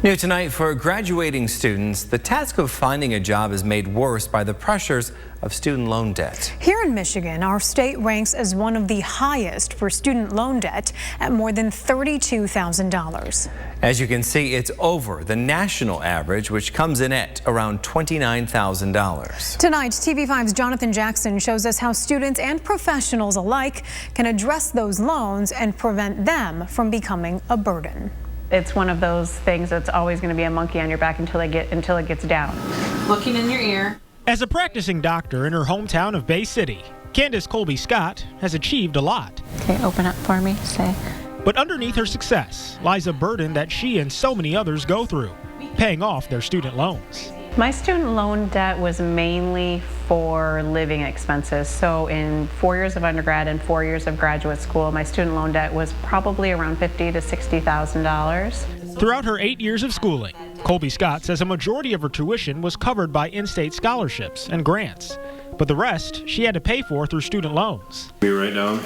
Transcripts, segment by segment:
New tonight for graduating students, the task of finding a job is made worse by the pressures of student loan debt. Here in Michigan, our state ranks as one of the highest for student loan debt at more than $32,000. As you can see, it's over the national average, which comes in at around $29,000. Tonight, TV5's Jonathan Jaxson shows us how students and professionals alike can address those loans and prevent them from becoming a burden. It's one of those things that's always going to be a monkey on your back until it gets down. Looking in your ear. As a practicing doctor in her hometown of Bay City, Candice Colby-Scott has achieved a lot. Okay, open up for me, say. But underneath her success lies a burden that she and so many others go through, paying off their student loans. My student loan debt was mainly for living expenses. So in 4 years of undergrad and 4 years of graduate school, my student loan debt was probably around $50,000 to $60,000. Throughout her 8 years of schooling, Colby-Scott says a majority of her tuition was covered by in-state scholarships and grants. But the rest she had to pay for through student loans. Me write down?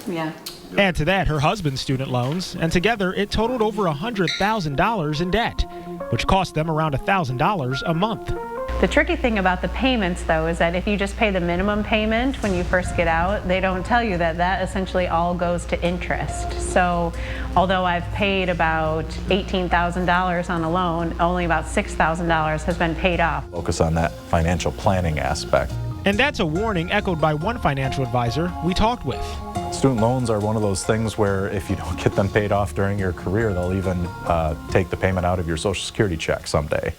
Yeah. Add to that her husband's student loans, and together it totaled over $100,000 in debt, which cost them around $1,000 a month. The tricky thing about the payments, though, is that if you just pay the minimum payment when you first get out, they don't tell you that that essentially all goes to interest. So although I've paid about $18,000 on a loan, only about $6,000 has been paid off. Focus on that financial planning aspect. And that's a warning echoed by one financial advisor we talked with. Student loans are one of those things where if you don't get them paid off during your career, they'll even take the payment out of your Social Security check someday.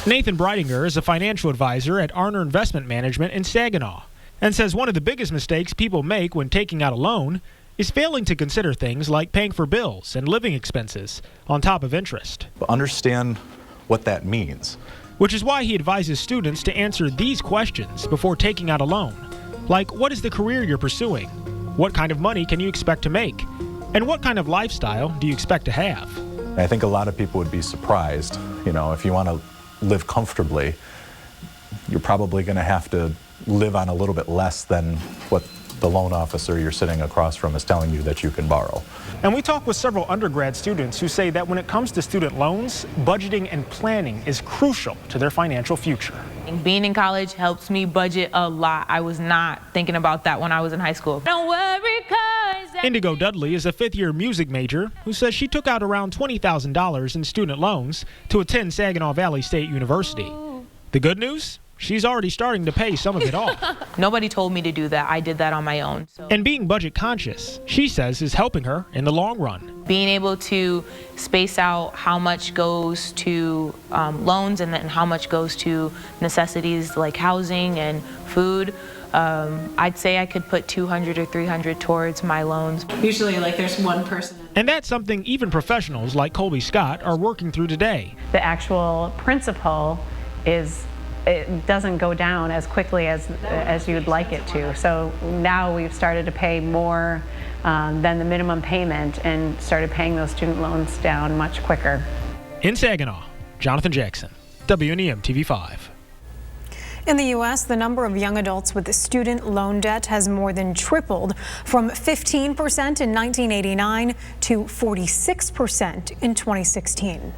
Nathan Breidinger is a financial advisor at Arner Investment Management in Saginaw and says one of the biggest mistakes people make when taking out a loan is failing to consider things like paying for bills and living expenses on top of interest. But understand what that means. Which is why he advises students to answer these questions before taking out a loan. Like, what is the career you're pursuing? What kind of money can you expect to make? And what kind of lifestyle do you expect to have? I think a lot of people would be surprised, if you want to live comfortably, you're probably going to have to live on a little bit less than what the loan officer you're sitting across from is telling you that you can borrow. And we talked with several undergrad students who say that when it comes to student loans, budgeting and planning is crucial to their financial future. Being in college helps me budget a lot. I was not thinking about that when I was in high school. Don't worry, 'cause Indigo Dudley is a fifth-year music major who says she took out around $20,000 in student loans to attend Saginaw Valley State University. The good news? She's already starting to pay some of it off. Nobody told me to do that. I did that on my own. And being budget conscious, she says, is helping her in the long run. Being able to space out how much goes to loans and then how much goes to necessities like housing and food. I'd say I could put $200 or $300 towards my loans. Usually there's one person. And that's something even professionals like Colby-Scott are working through today. The actual principal it doesn't go down as quickly as you'd like it to. So now we've started to pay more than the minimum payment and started paying those student loans down much quicker. In Saginaw, Jonathan Jaxson, WNEM TV5. In the U.S., the number of young adults with student loan debt has more than tripled from 15% in 1989 to 46% in 2016.